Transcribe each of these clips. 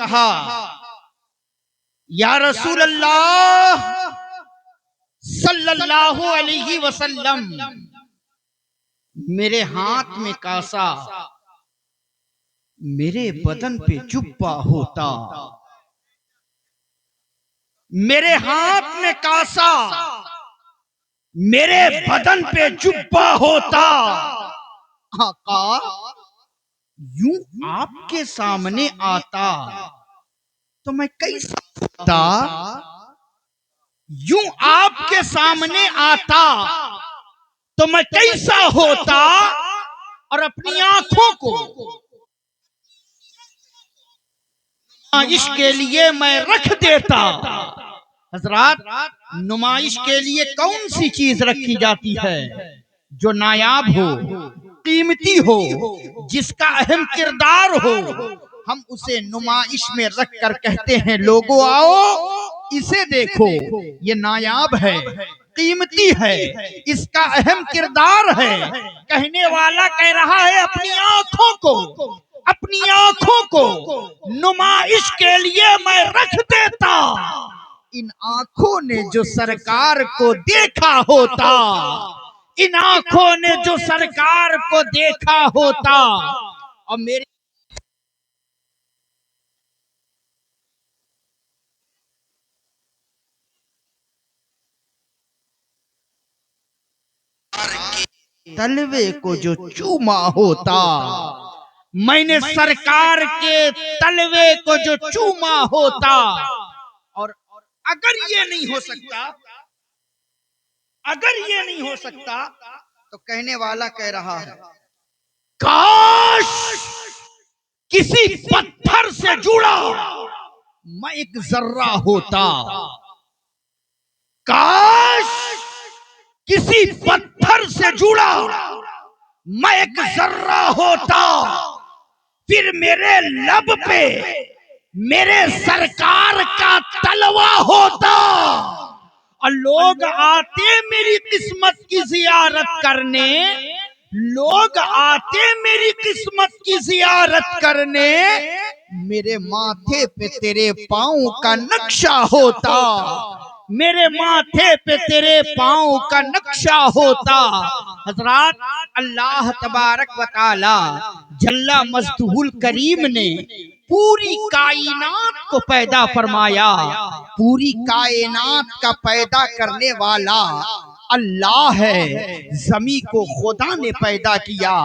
کہا یا رسول اللہ صلی اللہ علیہ وسلم، میرے ہاتھ میں کاسا میرے بدن پہ جبہ ہوتا، میرے ہاتھ میں کاسا میرے بدن پہ جبہ ہوتا، آقا یوں آپ کے سامنے آتا تو میں کیسا ہوتا، یوں آپ کے سامنے آتا تو میں کیسا ہوتا، اور اپنی آنکھوں کو نمائش کے لیے میں رکھ دیتا۔ حضرات، نمائش کے لیے کون سی چیز رکھی جاتی ہے؟ جو نایاب ہو، قیمتی ہو، جس کا اہم کردار ہو، ہم اسے نمائش میں رکھ کر کہتے ہیں لوگوں آؤ اسے دیکھو، یہ نایاب ہے، قیمتی ہے، اس کا اہم کردار ہے۔ کہنے والا کہہ رہا ہے اپنی آنکھوں کو، اپنی آنکھوں کو نمائش کے لیے میں رکھ دیتا، ان آنکھوں نے جو سرکار کو دیکھا ہوتا، ان آنکھوں نے جو سرکار کو دیکھا ہوتا، اور میرے تلوے کو جو چوما ہوتا، میں نے سرکار کے تلوے کو جو چوما ہوتا، اور اگر یہ نہیں ہو سکتا، اگر یہ نہیں ہو سکتا تو کہنے والا کہہ رہا ہے کاش کسی پتھر سے جڑا میں ایک ذرہ ہوتا، کاش کسی پتھر سے جڑا میں ایک ذرہ ہوتا، پھر میرے لب پہ میرے سرکار کا تلوا ہوتا، اور لوگ آتے میری قسمت کی زیارت کرنے، لوگ آتے میری قسمت کی زیارت کرنے، میرے ماتھے پہ تیرے پاؤں کا نقشہ ہوتا، میرے ماتھے پہ تیرے پاؤں کا نقشہ ہوتا۔ حضرات، اللہ تبارک و تعالی جل مجدہ الکریم نے پوری کائنات کو پیدا فرمایا، پوری کائنات کا پیدا کرنے والا اللہ ہے۔ زمین کو خدا نے پیدا کیا،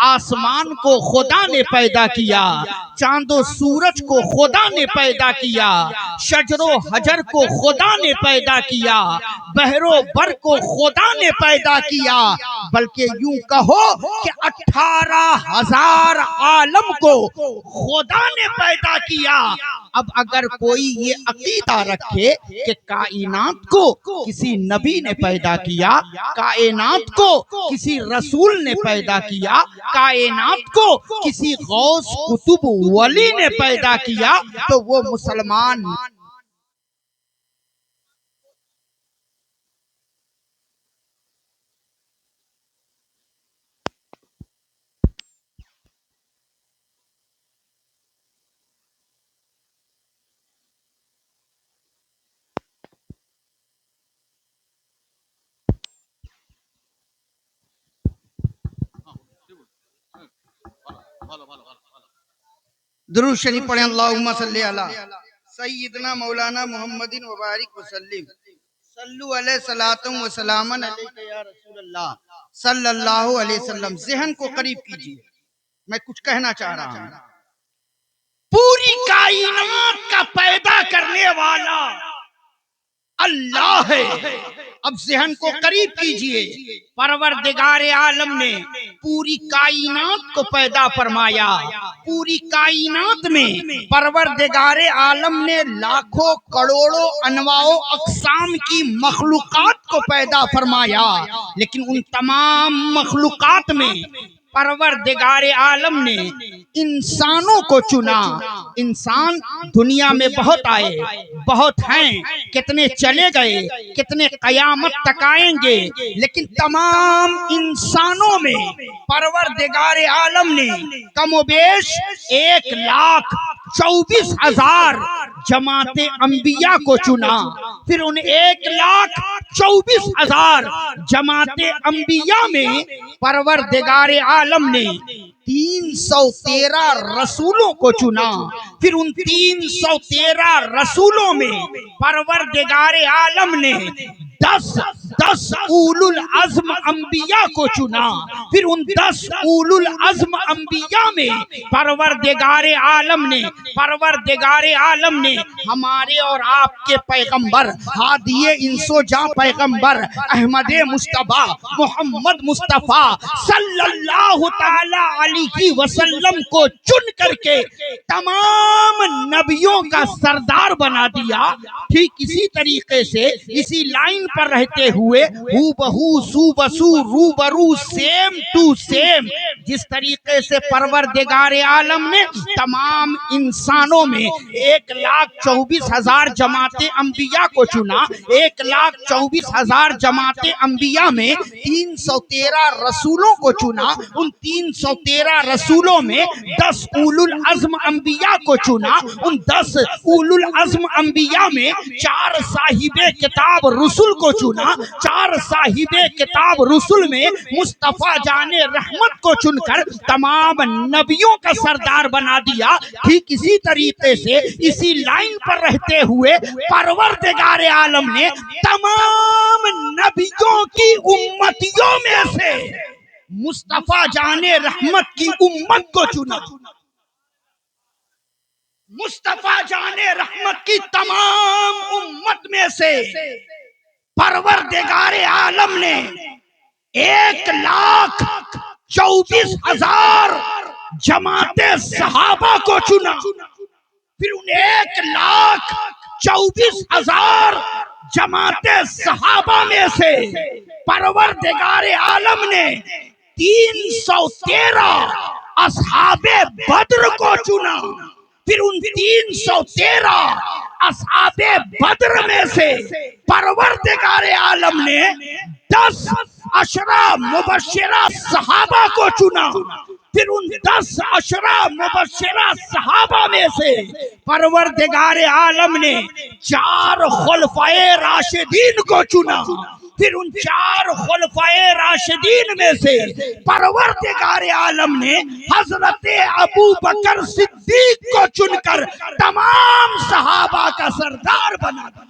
آسمان کو خدا نے پیدا کیا، چاند و سورج کو خدا نے پیدا کیا، شجر و حجر کو خدا نے پیدا کیا، بحر و بر کو خدا نے پیدا کیا، بلکہ یوں کہو کہ 18,000 عالم کو خدا نے پیدا کیا۔ اب اگر کوئی یہ عقیدہ رکھے کہ کائنات کو کسی نبی نے پیدا کیا، کائنات کو کسی رسول نے پیدا کیا، کائنات کو کسی غوث قطب ولی نے پیدا کیا، تو وہ مسلمان درود شریف پڑھیں، اللہم صلی علی سیدنا مولانا محمد وبارک وسلم، صلو علیہ صلاۃ و سلام علیک یا رسول اللہ صلی اللہ علیہ وسلم۔ ذہن کو قریب کیجئے، میں کچھ کہنا چاہ رہا ہوں۔ پوری کائنات کا پیدا کرنے والا اللہ ہے۔ اب ذہن کو قریب کیجئے، پروردگار عالم نے پوری کائنات کو پیدا فرمایا، پوری کائنات میں پروردگار عالم نے لاکھوں کروڑوں انواع و اقسام کی مخلوقات کو پیدا فرمایا، لیکن ان تمام مخلوقات میں پروردگار عالم نے انسانوں کو چنا. انسان دنیا میں بہت آئے، بہت ہیں، کتنے چلے گئے، کتنے قیامت تک آئیں گے، لیکن تمام انسانوں میں پروردگار عالم نے کم و بیش 1,24,000 جماعت انبیاء کو چنا. پھر ان 1,24,000 جماعت انبیاء میں پروردگار عالم نے 313 رسولوں کو چنا. پھر ان 313 رسولوں میں پروردگار عالم نے 10 اولو العزم انبیاء کو چنا. پھر ان 10 اولو العزم انبیاء میں پروردگار عالم نے ہمارے اور آپ کے پیغمبر ہادی انس و جاں پیغمبر احمد مصطفیٰ محمد مصطفیٰ صلی اللہ تعالی علیہ وسلم کو چن کر کے تمام نبیوں کا سردار بنا دیا. ٹھیک اسی طریقے سے اسی لائن پر رہتے ہوئے ہو بہو سو بسو رو برو سیم ٹو سیم جس طریقے سے پروردگار عالم نے تمام انسانوں میں 1,24,000 جماعت انبیاء کو چنا. 1,24,000 جماعت انبیاء میں 313 رسولوں کو چنا. ان 313 رسولوں میں 10 اولو العزم انبیاء کو چنا. ان 10 اولو العزم انبیاء میں 4 صاحب کتاب رسول کو چنا. 4 صاحب کتاب رسول میں مصطفیٰ جان رحمت کو چن کر تمام نبیوں کا سردار بنا دیا. ٹھیک اسی طریقے سے اسی لائن پر رہتے ہوئے پروردگار عالم نے تمام نبیوں کی امتیوں میں سے مصطفیٰ جان رحمت کی امت کو چنا. مصطفیٰ جان رحمت کی تمام امت میں سے پروردگار عالم نے 1,24,000 جماعت صحابہ کو چنا. پھر ان 1,24,000 جماعت صحابہ میں سے پروردگار عالم نے 313 اصحاب بدر کو چنا. پھر ان 313 اصحاب بدر میں سے پروردگار عالم نے 10 عشرہ مبشرہ صحابہ کو چنا. پھر ان 10 عشرہ مبشرہ صحابہ میں سے پروردگار عالم نے 4 خلفائے راشدین کو چنا. پھر ان 4 خلفائے راشدین میں سے پروردگار عالم نے حضرت ابو بکر صدیق کو چن کر تمام صحابہ کا سردار بنا دیا.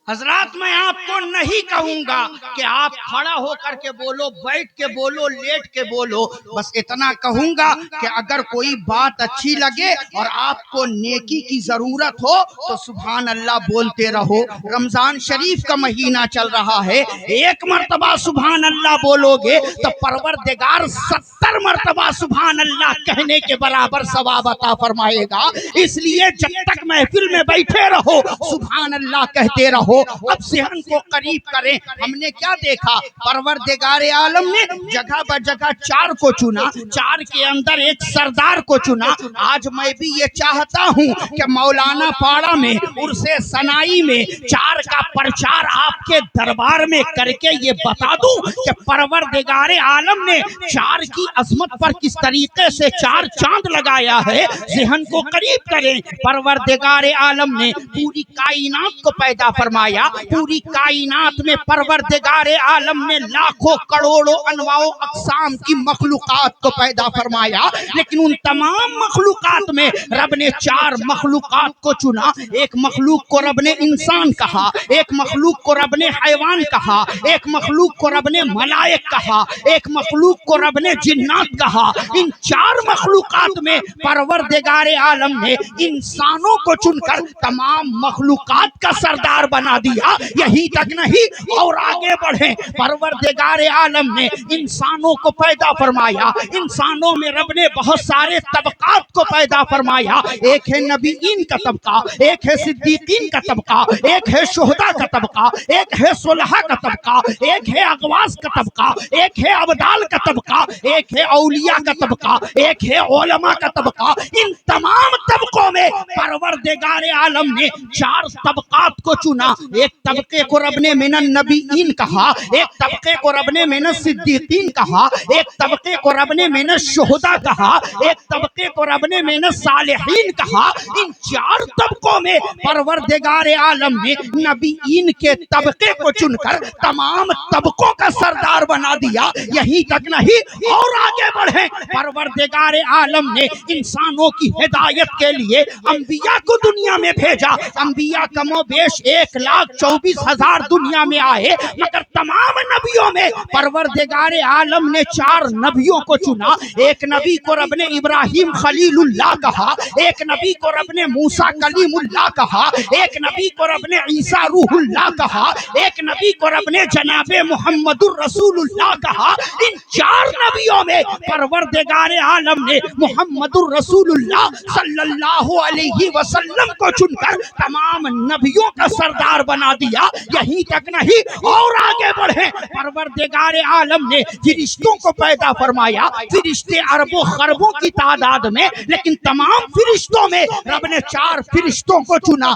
حضرات میں آپ کو نہیں کہوں گا کہ آپ کھڑا ہو کر کے بولو، بیٹھ کے بولو، لیٹ کے بولو. بس اتنا کہوں گا کہ اگر کوئی بات اچھی لگے اور آپ کو نیکی کی ضرورت ہو تو سبحان اللہ بولتے رہو. رمضان شریف کا مہینہ چل رہا ہے، 1 مرتبہ سبحان اللہ بولو گے تو پروردگار 70 مرتبہ سبحان اللہ کہنے کے برابر ثواب عطا فرمائے گا. اس لیے جب تک محفل میں بیٹھے رہو سبحان اللہ کہتے رہو. اب ذہن کو قریب کریں. ہم نے کیا دیکھا؟ پروردگار عالم نے جگہ بہ جگہ 4 کو چنا، 4 کے اندر ایک سردار کو چنا. آج میں بھی یہ چاہتا ہوں کہ مولانا پاڑا میں عرس سنائی میں 4 کا پرچار آپ کے دربار میں کر کے یہ بتا دوں کہ پروردگار عالم نے 4 کی عظمت پر کس طریقے سے 4 چاند لگایا ہے. ذہن کو قریب کریں. پروردگار عالم نے پوری کائنات کو پیدا فرمایا. فرمایا پوری کائنات میں پروردگار عالم نے لاکھوں کروڑوں انواع و اقسام کی مخلوقات کو پیدا فرمایا، لیکن ان تمام مخلوقات میں رب نے چار مخلوقات کو چنا۔ ایک مخلوق کو رب نے انسان کہا، ایک مخلوق کو رب نے حیوان کہا، ایک مخلوق کو رب نے ملائک کہا، ایک مخلوق کو رب نے جنات کہا۔ ان چار مخلوقات میں پروردگار عالم نے انسانوں کو چن کر تمام مخلوقات کا سردار بنا دیا۔ یہی تک نہیں اور آگے بڑھیں، پروردگار عالم نے انسانوں کو پیدا فرمایا۔ انسانوں میں رب نے بہت سارے طبقات کو پیدا فرمایا۔ ایک ہے نبیین کا طبقہ، ایک ہے صدیقین کا طبقہ، ایک ہے شہداء کا طبقہ، ایک ہے صلحاء کا طبقہ، ایک ہے اغواث کا طبقہ، ایک ہے ابدال کا طبقہ، ایک ہے اولیاء کا طبقہ، ایک ہے علماء کا طبقہ۔ ان تمام طبقوں میں پروردگار عالم نے چار طبقات کو چنا۔ ایک طبقے کو رب نے من النبیین کہا، ایک طبقے کو رب نے من الصدیقین کہا، ایک طبقے کو رب نے من الشہداء کہا، ایک طبقے کو رب نے من الصالحین کہا۔ ان چار طبقوں میں پروردگار عالم نے نبیین کے طبقے کو چن کر تمام طبقوں کا سردار بنا دیا۔ یہی تک نہیں اور آگے بڑھیں، پروردگار عالم نے انسانوں کی ہدایت کے لیے انبیاء کو دنیا میں بھیجا۔ انبیاء کم و بیش 1,24,000 دنیا میں آئے، مگر تمام نبیوں میں پروردگار عالم نے چار نبیوں کو چنا۔ ایک نبی کو رب نے ابراہیم خلیل اللہ کہا، ایک نبی کو رب نے موسیٰ کلیم اللہ کہا، ایک نبی کو رب نے عیسیٰ روح اللہ کہا، ایک نبی کو رب نے جناب محمد الرسول اللہ کہا۔ ان چار نبیوں میں پروردگار عالم نے محمد الرسول اللہ صلی اللہ علیہ وسلم کو چن کر تمام نبیوں کا سردار بنا دیا۔ یہی تک نہیں اور آگے بڑھیں، پروردگار عالم نے فرشتوں کو پیدا فرمایا۔ فرشتے اربوں خربوں کی تعداد میں، لیکن تمام فرشتوں میں رب نے چار فرشتوں کو چنا۔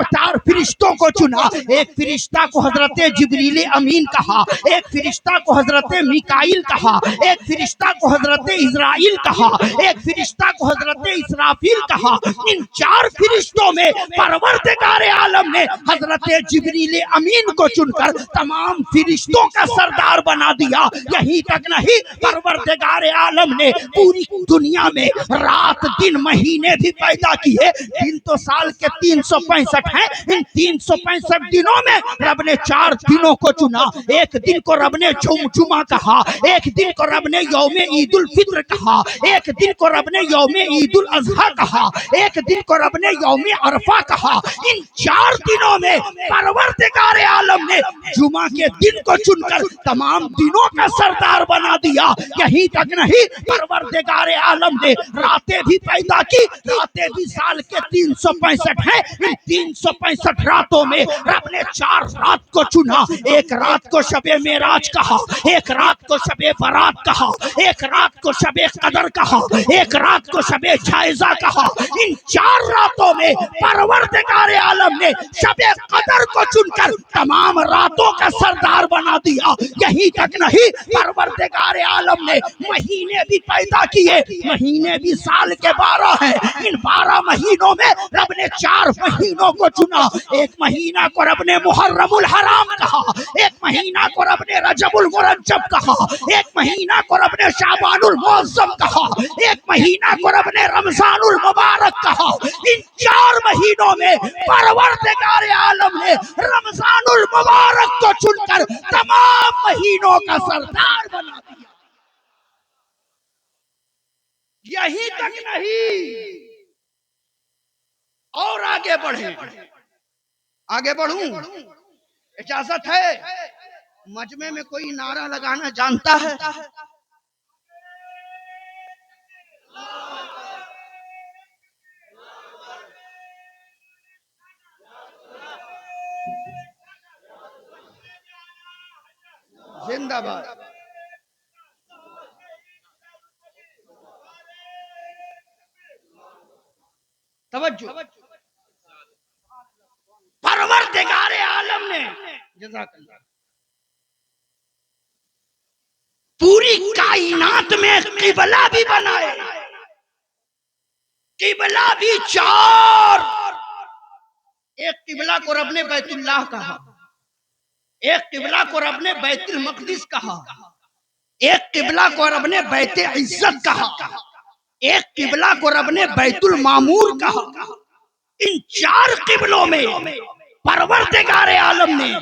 چار فرشتوں کو چنا۔ ایک فرشتہ کو حضرت جبریل امین کہا، ایک فرشتہ کو حضرت میکائیل کہا، ایک فرشتہ کو حضرت عزرائیل کہا، ایک فرشتہ کو حضرت اسرافیل کہا۔ ان چار فرشتوں میں پروردگار عالم نے حضرت جبریل امین کو چن کر تمام فرشتوں کا سردار بنا دیا۔ یہی تک نہیں، پروردگار عالم نے پوری دنیا میں رات دن مہینے بھی پیدا کیے۔ دن تو سال کے 365 ہیں، ان 365 دنوں میں رب نے چار دنوں کو چنا۔ ایک دن کو رب نے جمعہ کہا، ایک دن کو رب نے یوم عید الفطر کہا، ایک دن کو رب نے یوم عید الاضحیٰ کہا، ایک دن کو رب نے یوم عرفہ کہا۔ ان چار دنوں میں پروردگار عالم نے جمعہ کے دن کو چن کر تمام دنوں کا سردار بنا دیا۔ یہی تک نہیں، پروردگار عالم نے راتیں بھی پیدا کی۔ راتیں بھی سال کے 365 ہیں، ان 365 راتوں میں رب نے چار رات کو چنا۔ ایک رات کو شب معراج کہا، ایک رات کو شب برات کہا، ایک رات کو شب قدر کہا، ایک رات کو شب جائزہ کہا۔ ان چار راتوں میں پروردگار عالم نے شب قدر کو چن کر تمام راتوں کا سردار بنا دیا۔ یہی تک نہیں، پروردگار عالم نے مہینے بھی پیدا کیے۔ مہینے بھی سال کے 12 ہیں، ان 12 مہینوں میں رب نے 4 مہینوں کو چنا۔ ایک مہینہ کو رب نے محرم الحرام کہا، ایک مہینہ کو رب نے رجب المرجب کہا، ایک مہینہ کو رب نے شعبان المعظم کہا، ایک مہینہ کو رب نے رمضان المبارک کہا۔ ان 4 مہینوں میں پروردگار عالم نے رمضان المبارک کو چن کر تمام مہینوں کا سردار بنا دیا۔ یہی تک نہیں اور آگے بڑھیں۔ آگے بڑھوں، اجازت ہے؟ مجمع میں کوئی نعرہ لگانا جانتا ہے؟ زندہ باد۔ توجہ، پروردگار عالم نے جزاک اللہ پوری کائنات میں قبلہ بھی بنائے۔ قبلہ بھی 4، ایک قبلہ کو رب نے بیت اللہ کہا، ایک قبلہ کو رب نے بیت المقدس کہا، ایک قبلہ کو رب نے بیت عزت کہا، ایک قبلہ کو رب نے بیت المعمور کہا۔ ان چار قبلوں میں پروردگار عالم نے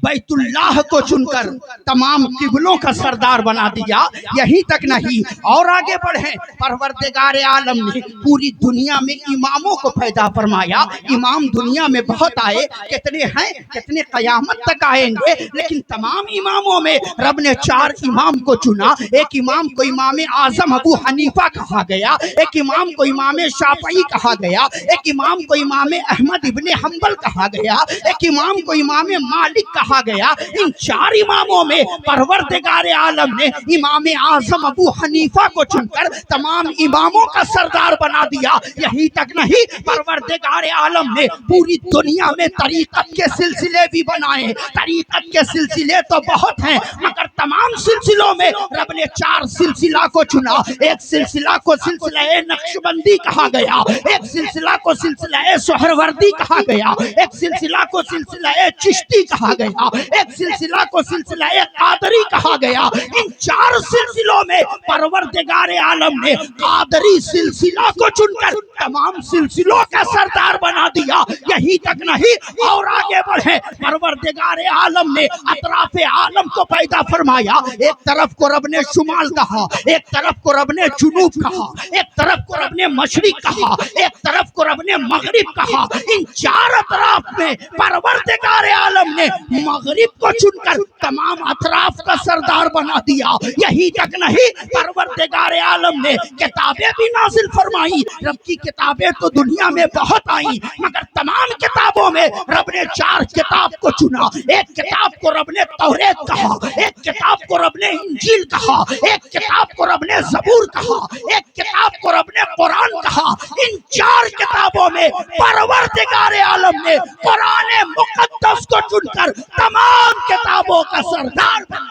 بیت اللہ کو چن کر تمام قبلوں کا سردار بنا دیا۔ یہی تک نہیں، اور آگے بڑھیں، پروردگار عالم نے پوری دنیا میں اماموں کو پیدا فرمایا۔ امام دنیا میں بہت آئے، کتنے ہیں، کتنے قیامت تک آئیں گے، لیکن تمام اماموں میں رب نے چار امام کو چنا۔ ایک امام کو امام اعظم ابو حنیفہ کہا گیا، ایک امام کو امام شافعی کہا گیا، ایک امام کو امام احمد ابن حنبل کہا گیا، ایک امام کو امام مالک کہا گیا۔ ان چار اماموں میں پروردگار عالم نے امام اعظم ابو حنیفہ کو چن کر تمام اماموں کا سردار بنا دیا۔ یہی تک نہیں، پروردگار عالم نے پوری دنیا میں طریقت کے سلسلے بھی بنائے۔ طریقت کے سلسلے تو بہت ہیں، مگر تمام سلسلوں میں رب نے چار سلسلہ کو چنا۔ ایک سلسلہ کو سلسلہ نقشبندی کہا گیا، ایک سلسلہ کو سلسلہ سہروردی کہا گیا، ایک سلسلہ کو سلسلہ چشتی کہا گیا، ایک سلسلہ کو سلسلہ قادری کہا گیا۔ ان چار سلسلوں میں پروردگار عالم نے قادری سلسلہ کو چن کر تمام سلسلوں کا سردار بنا دیا۔ یہی تک نہیں، اور آگے بڑھے، پروردگار عالم نے اطراف عالم کو پیدا فرمایا۔ ایک طرف کو رب نے شمال کہا، ایک طرف کو رب نے جنوب کہا، ایک طرف کو رب نے مشرق کہا، ایک طرف کو رب نے مغرب کہا۔ ان چار اطراف میں پروردگار عالم نے مغرب کو چن کر تمام اطراف کا سردار بنا دیا۔ یہی تک نہیں، پروردگار عالم نے کتابیں بھی نازل فرمائی۔ رب کی کتابیں تو دنیا میں بہت آئیں، مگر تمام کتابوں میں رب نے چار کتاب کو چنا۔ ایک کتاب کو رب نے توریت کہا، ایک کتاب کو رب نے انجیل کہا، ایک کتاب کو رب نے زبور کہا، ایک کتاب کو رب نے قرآن کہا۔ ان چار کتابوں میں پروردگار عالم نے قرآن مقدس کو چن کر تمام کتابوں کا سردار بنا۔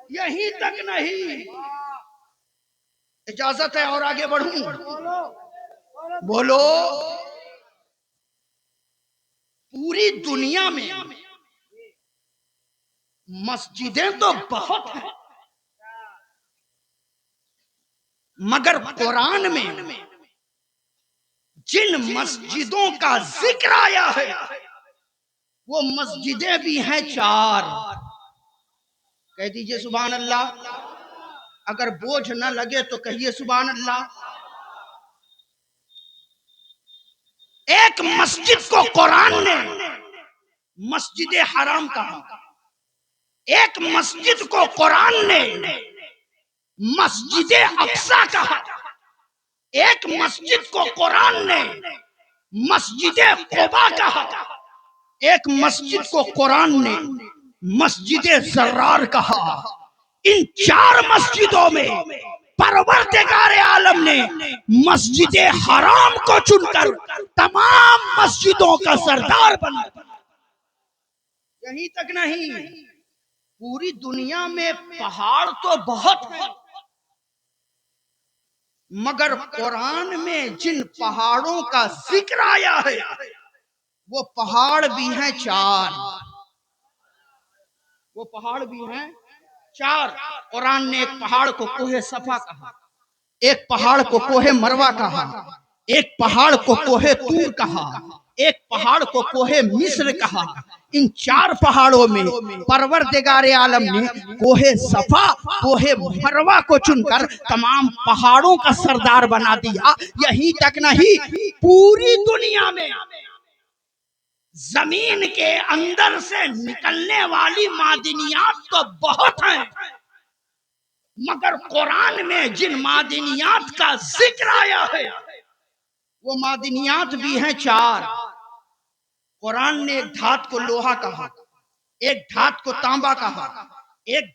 یہی تک نہیں، اجازت ہے اور آگے بڑھوں؟ بولو۔ پوری دنیا میں مسجدیں تو بہت ہیں، مگر قرآن میں جن مسجدوں کا ذکر آیا ہے وہ مسجدیں بھی ہیں چار۔ کہہ دیجئے سبحان اللہ۔ اگر بوجھ نہ لگے تو کہیے سبحان اللہ۔ ایک مسجد کو قرآن نے مسجد حرام کہا، ایک مسجد کو قرآن نے مسجد اقصی کہا، ایک مسجد کو قرآن نے مسجد قباء کہا، ایک مسجد کو قرآن نے مسجد زرار کہا۔ ان چار مسجدوں میں پروردگار عالم نے مسجد حرام کو چن کر تمام مسجدوں کا سردار بنا۔ یہی تک نہیں، پوری دنیا میں پہاڑ تو بہت ہیں، مگر قرآن میں جن پہاڑوں کا ذکر آیا ہے وہ پہاڑ بھی ہیں چار۔ وہ پہاڑ بھی ہیں چار۔ قرآن نے ایک پہاڑ کو کوہ صفا کہا، ایک پہاڑ کو کوہ مروہ کہا، ایک پہاڑ کو کوہ طور کہا، ایک پہاڑ کو کوہ مصر کہا۔ ان چار پہاڑوں میں پروردگار عالم نے کوہ صفا، کوہ مروہ کو چن کر تمام پہاڑوں کا سردار بنا دیا۔ یہی تک نہیں، پوری دنیا میں زمین کے اندر سے نکلنے والی معدنیات تو بہت ہیں، مگر قرآن میں جن معدنیات کا ذکر آیا ہے وہ معدنیات بھی ہیں چار۔ قرآن نے ایک دھات کو لوہا کہا، ایک دھات کو تانبا کہا، ایک